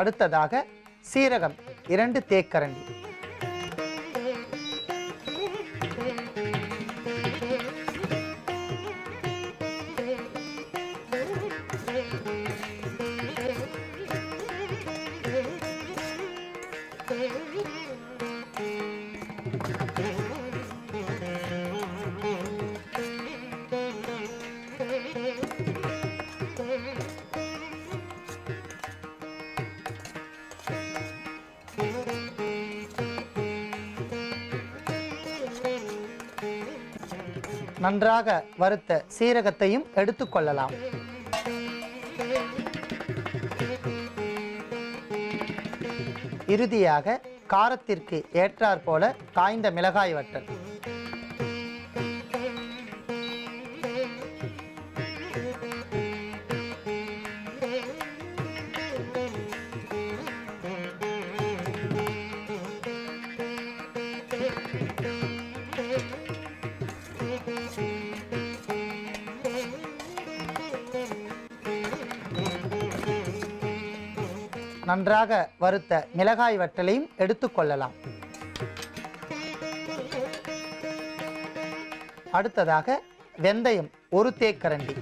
அடுத்ததாக சீரகம் 2 தேக்கரண்டி, நன்றாக வறுத்த சீரகத்தையும் எடுத்துக்கொள்ளலாம். இறுதியாக காரத்திற்கு ஏற்றாற் போல காய்ந்த மிளகாய் வற்றல், நன்றாக வறுத்த மிளகாய் வற்றலையும் எடுத்துக்கொள்ளலாம். அடுத்ததாக வெந்தயம் 1 தேக்கரண்டி,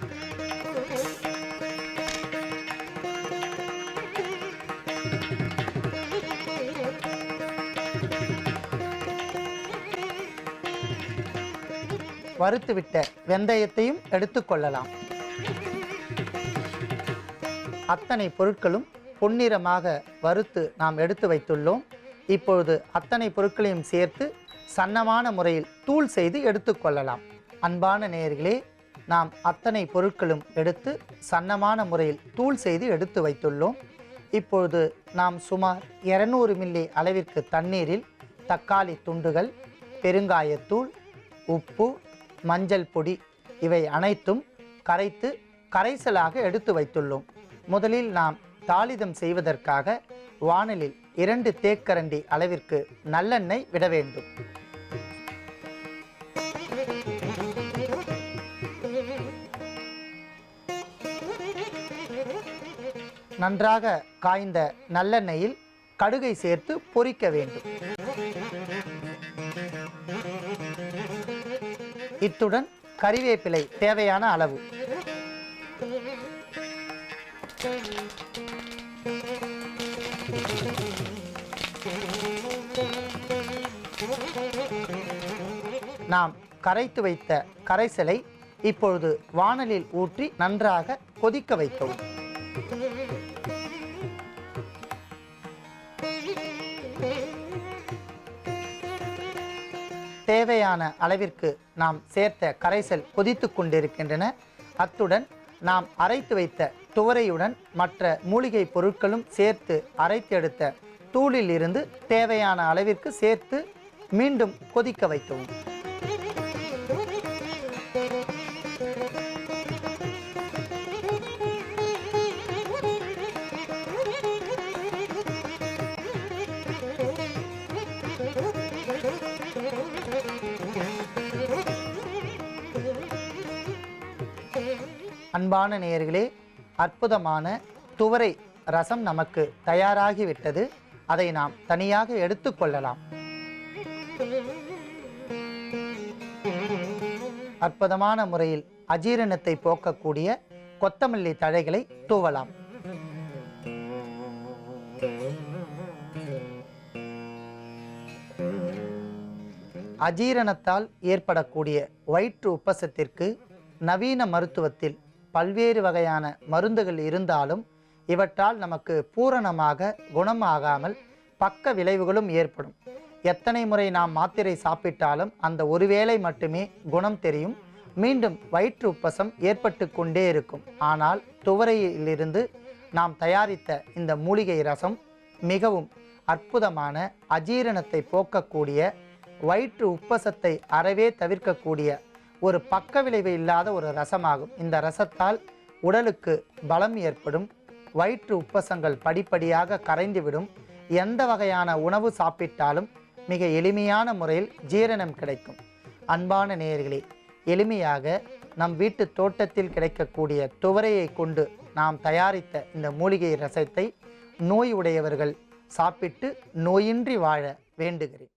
வறுத்துவிட்ட வெந்தயத்தையும் எடுத்துக்கொள்ளலாம். அத்தனை பொருட்களும் பொன்னிறமாக வறுத்து நாம் எடுத்து வைத்துள்ளோம். இப்பொழுது அத்தனை பொருட்களையும் சேர்த்து சன்னமான முறையில் தூள் செய்து எடுத்துக்கொள்ளலாம். அன்பான நேயர்களே, நாம் அத்தனை பொருட்களும் எடுத்து சன்னமான முறையில் தூள் செய்து எடுத்து வைத்துள்ளோம். இப்பொழுது நாம் சுமார் 200 மில்லி அளவிற்கு தண்ணீரில் தக்காளி துண்டுகள், பெருங்காயத்தூள், உப்பு, மஞ்சள் பொடி இவை அனைத்தும் கரைத்து கரைசலாக எடுத்து வைத்துள்ளோம். முதலில் நாம் தாளிதம் செய்வதற்காக வாணலில் 2 தேக்கரண்டி அளவிற்கு நல்லெண்ணெய் விட வேண்டும். நன்றாக காய்ந்த நல்லெண்ணெயில் கடுகை சேர்த்து பொரிக்க வேண்டும். இத்துடன் கறிவேப்பிலை தேவையான அளவு, நாம் கரைத்து வைத்த கரைசலை இப்பொழுது வாணலில் ஊற்றி நன்றாக கொதிக்க வைக்கவும். தேவையான அளவிற்கு நாம் சேர்த்த கரைசல் கொதித்து கொண்டிருக்கின்றன. அத்துடன் நாம் அரைத்து வைத்த துவரையுடன் மற்ற மூலிகை பொருட்களும் சேர்த்து அரைத்தெடுத்த தூளில் இருந்து தேவையான அளவிற்கு சேர்த்து மீண்டும் கொதிக்க வைக்கவும். அன்பான நேயர்களே, அற்புதமான துவரை ரசம் நமக்கு தயாராகிவிட்டது. அதை நாம் தனியாக எடுத்துக்கொள்ளலாம். அற்புதமான முறையில் அஜீரணத்தை போக்கக்கூடிய கொத்தமல்லி தழைகளை தூவலாம். அஜீரணத்தால் ஏற்படக்கூடிய வயிற்று உப்பசத்திற்கு நவீன மருத்துவத்தில் பல்வேறு வகையான மருந்துகள் இருந்தாலும் இவற்றால் நமக்கு பூரணமாக குணமாகாமல் பக்க விளைவுகளும் ஏற்படும். எத்தனை முறை நாம் மாத்திரை சாப்பிட்டாலும் அந்த ஒருவேளை மட்டுமே குணம் தெரியும். மீண்டும் வயிற்று உப்பசம் ஏற்பட்டு கொண்டே இருக்கும். ஆனால் துவரையிலிருந்து நாம் தயாரித்த இந்த மூலிகை ரசம் மிகவும் அற்புதமான அஜீரணத்தை போக்கக்கூடிய, வயிற்று உப்பசத்தை அறவே தவிர்க்கக்கூடிய ஒரு பக்க விளைவு இல்லாத ஒரு ரசமாகும். இந்த ரசத்தால் உடலுக்கு பலம் ஏற்படும். வயிற்று உப்பசங்கள் படிப்படியாக கரைந்துவிடும். எந்த வகையான உணவு சாப்பிட்டாலும் மிக எளிமையான முறையில் ஜீரணம் கிடைக்கும். அன்பான நேயர்களே, எளிமையாக நம் வீட்டு தோட்டத்தில் கிடைக்கக்கூடிய துவரையை கொண்டு நாம் தயாரித்த இந்த மூலிகை ரசத்தை நோய் உடையவர்கள் சாப்பிட்டு நோயின்றி வாழ வேண்டுகிறேன்.